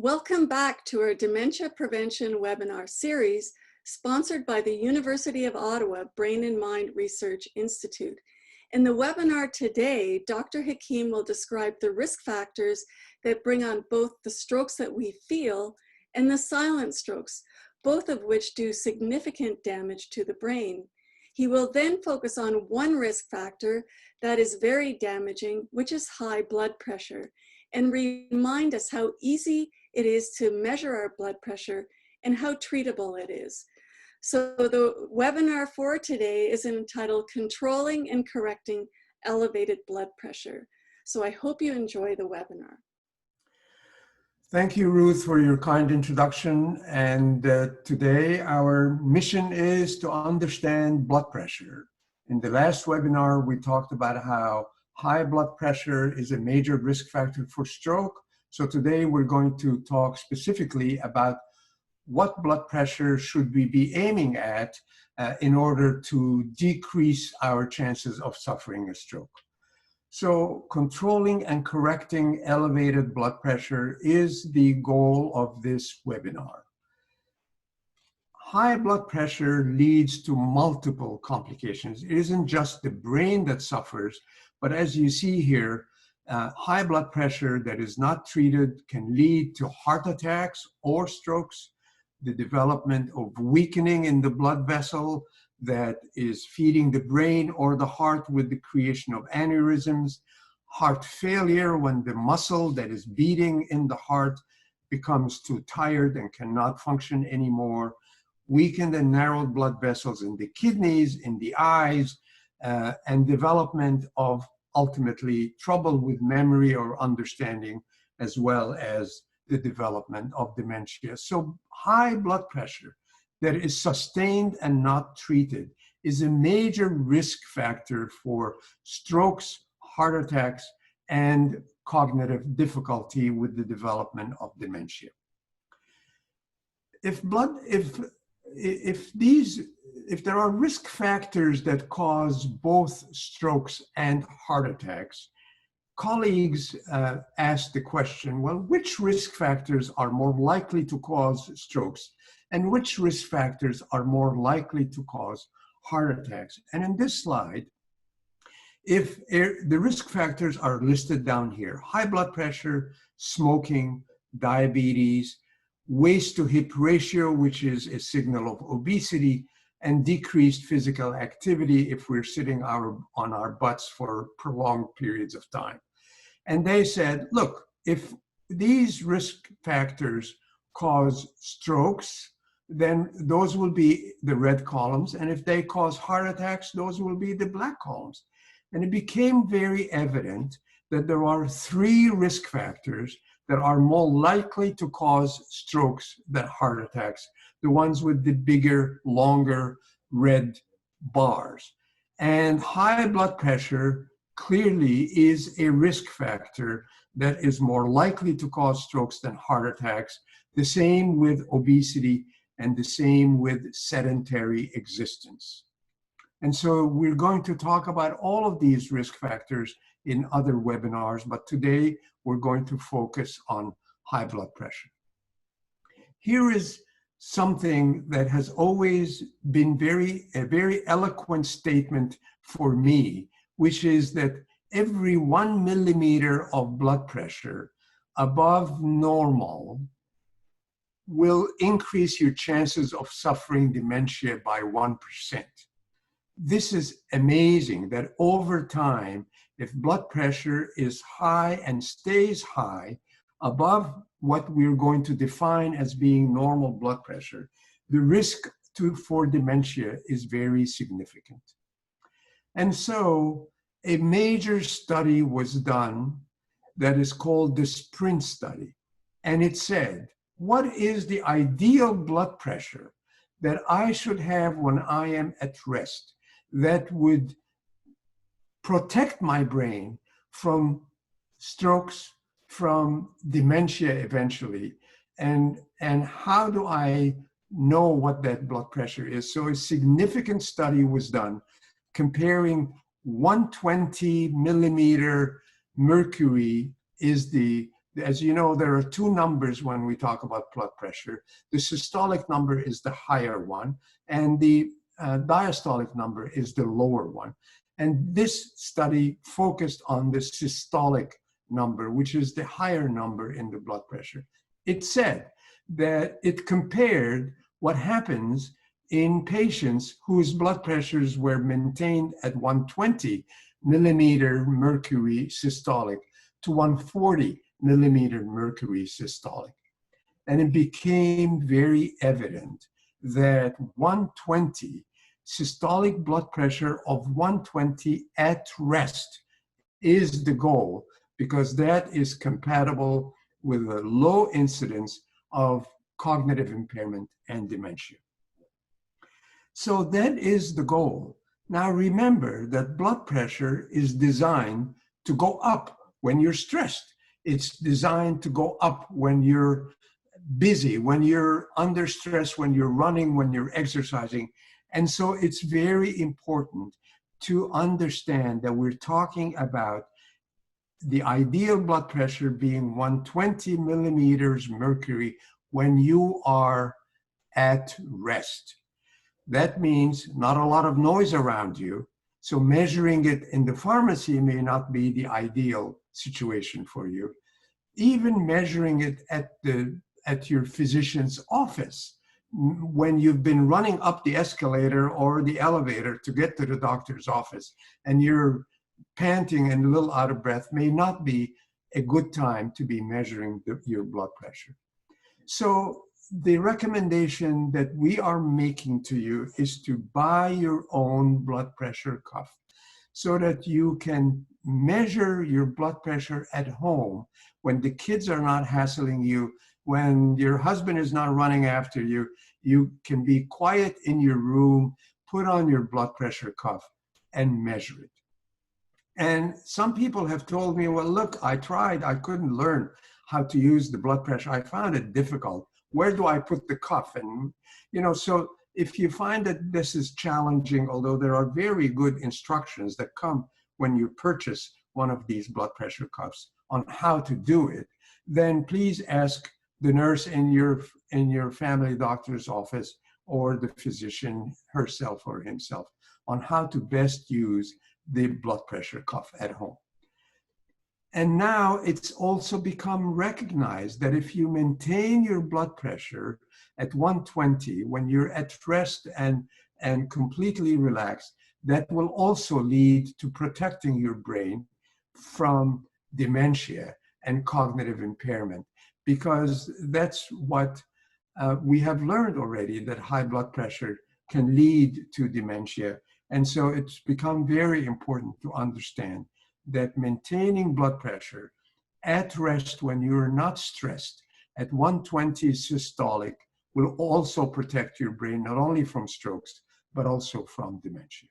Welcome back to our Dementia Prevention Webinar Series, sponsored by the University of Ottawa Brain and Mind Research Institute. In the webinar today, Dr. Hakim will describe the risk factors that bring on both the strokes that we feel and the silent strokes, both of which do significant damage to the brain. He will then focus on one risk factor that is very damaging, which is high blood pressure, and remind us how easy it is to measure our blood pressure and how treatable it is. So the webinar for today is entitled Controlling and Correcting Elevated Blood Pressure. So I hope you enjoy the webinar. Thank you, Ruth, for your kind introduction. And today our mission is to understand blood pressure. In the last webinar, we talked about how high blood pressure is a major risk factor for stroke. So today we're going to talk specifically about what blood pressure should we be aiming at in order to decrease our chances of suffering a stroke. So controlling and correcting elevated blood pressure is the goal of this webinar. High blood pressure leads to multiple complications. It isn't just the brain that suffers, but as you see here, high blood pressure that is not treated can lead to heart attacks or strokes, the development of weakening in the blood vessel that is feeding the brain or the heart with the creation of aneurysms, heart failure when the muscle that is beating in the heart becomes too tired and cannot function anymore, weakened and narrowed blood vessels in the kidneys, in the eyes, and development of ultimately trouble with memory or understanding, as well as the development of dementia. So high blood pressure that is sustained and not treated is a major risk factor for strokes, heart attacks, and cognitive difficulty with the development of dementia. If there are risk factors that cause both strokes and heart attacks, colleagues asked the question, well, which risk factors are more likely to cause strokes and which risk factors are more likely to cause heart attacks? And in this slide, if the risk factors are listed down here: high blood pressure, smoking, diabetes, waist to hip ratio, which is a signal of obesity, and decreased physical activity if we're sitting on our butts for prolonged periods of time. And they said, look, if these risk factors cause strokes, then those will be the red columns. And if they cause heart attacks, those will be the black columns. And it became very evident that there are three risk factors that are more likely to cause strokes than heart attacks, the ones with the bigger, longer red bars. And high blood pressure clearly is a risk factor that is more likely to cause strokes than heart attacks, the same with obesity and the same with sedentary existence. And so we're going to talk about all of these risk factors in other webinars, but today we're going to focus on high blood pressure. Here is something that has always been a very eloquent statement for me, which is that every 1 millimeter of blood pressure above normal will increase your chances of suffering dementia by 1%. This is amazing that over time, if blood pressure is high and stays high above what we're going to define as being normal blood pressure, the risk for dementia is very significant. And so a major study was done that is called the SPRINT study. And it said, what is the ideal blood pressure that I should have when I am at rest that would protect my brain from strokes, from dementia eventually, and how do I know what that blood pressure is? So a significant study was done comparing 120 millimeter mercury is the As you know, there are two numbers when we talk about blood pressure. The systolic number is the higher one, and the diastolic number is the lower one. And this study focused on the systolic number, which is the higher number in the blood pressure. It said that it compared what happens in patients whose blood pressures were maintained at 120 millimeter mercury systolic to 140 millimeter mercury systolic. And it became very evident that 120 systolic blood pressure of 120 at rest is the goal, because that is compatible with a low incidence of cognitive impairment and dementia. So that is the goal. Now remember that blood pressure is designed to go up when you're stressed. It's designed to go up when you're busy, when you're under stress, when you're running, when you're exercising. And so it's very important to understand that we're talking about the ideal blood pressure being 120 millimeters mercury when you are at rest. That means not a lot of noise around you. So measuring it in the pharmacy may not be the ideal situation for you. Even measuring it at your physician's office, when you've been running up the escalator or the elevator to get to the doctor's office and you're panting and a little out of breath, may not be a good time to be measuring your blood pressure. So the recommendation that we are making to you is to buy your own blood pressure cuff so that you can measure your blood pressure at home when the kids are not hassling you, when your husband is not running after you. You can be quiet in your room, put on your blood pressure cuff and measure it. And some people have told me, well, look, I tried, I couldn't learn how to use the blood pressure. I found it difficult. Where do I put the cuff? And, so if you find that this is challenging, although there are very good instructions that come when you purchase one of these blood pressure cuffs on how to do it, then please ask the nurse in your family doctor's office or the physician herself or himself on how to best use the blood pressure cuff at home. And now it's also become recognized that if you maintain your blood pressure at 120 when you're at rest and completely relaxed, that will also lead to protecting your brain from dementia and cognitive impairment, because that's what we have learned already, that high blood pressure can lead to dementia. And so it's become very important to understand that maintaining blood pressure at rest when you're not stressed at 120 systolic will also protect your brain, not only from strokes, but also from dementia.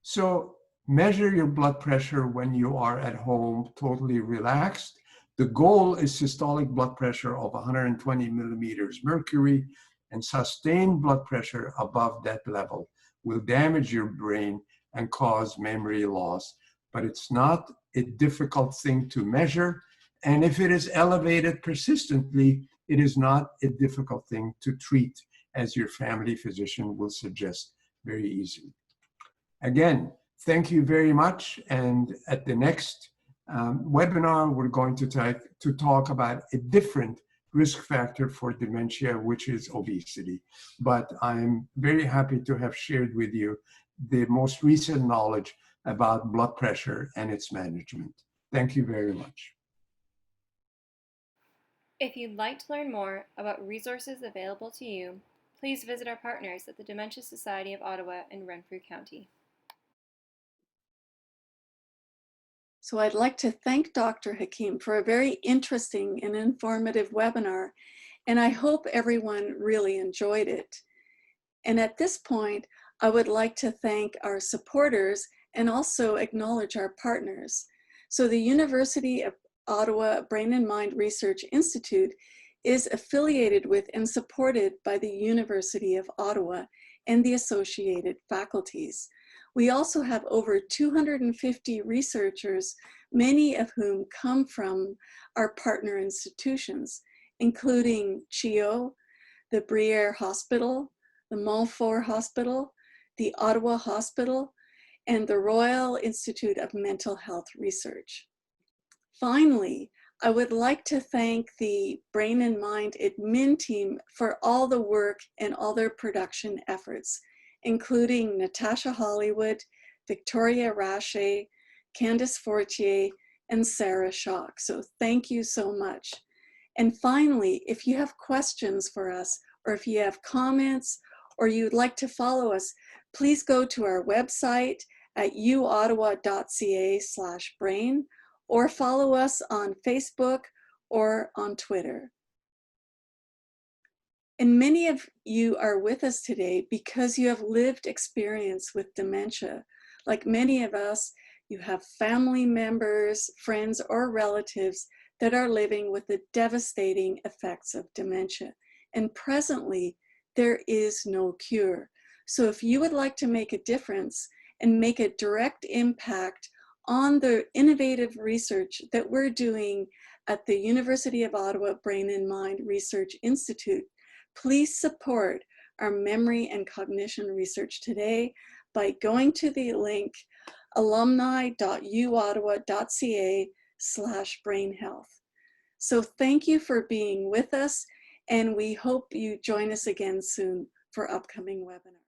So measure your blood pressure when you are at home, totally relaxed. The goal is systolic blood pressure of 120 millimeters mercury, and sustained blood pressure above that level will damage your brain and cause memory loss. But it's not a difficult thing to measure. And if it is elevated persistently, it is not a difficult thing to treat, as your family physician will suggest very easily. Again, thank you very much. And at the next webinar, we're going to talk about a different risk factor for dementia, which is obesity. But I'm very happy to have shared with you the most recent knowledge about blood pressure and its management. Thank you very much. If you'd like to learn more about resources available to you, please visit our partners at the Dementia Society of Ottawa in Renfrew County. So I'd like to thank Dr. Hakim for a very interesting and informative webinar, and I hope everyone really enjoyed it. And at this point, I would like to thank our supporters and also acknowledge our partners. So the University of Ottawa Brain and Mind Research Institute is affiliated with and supported by the University of Ottawa and the associated faculties. We also have over 250 researchers many of whom come from our partner institutions, including CHIO, the Briere Hospital, the Montfort Hospital, the Ottawa Hospital, and the Royal Institute of Mental Health Research. Finally, I would like to thank the Brain and Mind admin team for all the work and all their production efforts, including Natasha Hollywood, Victoria Rache, Candice Fortier, and Sarah Schock. So thank you so much. And finally, if you have questions for us, or if you have comments, or you'd like to follow us, please go to our website at uottawa.ca/brain, or follow us on Facebook or on Twitter. And many of you are with us today because you have lived experience with dementia. Like many of us, you have family members, friends, or relatives that are living with the devastating effects of dementia. And presently, there is no cure. So if you would like to make a difference and make a direct impact on the innovative research that we're doing at the University of Ottawa Brain and Mind Research Institute, please support our memory and cognition research today by going to the link alumni.uottawa.ca/brainhealth. So thank you for being with us, and we hope you join us again soon for upcoming webinars.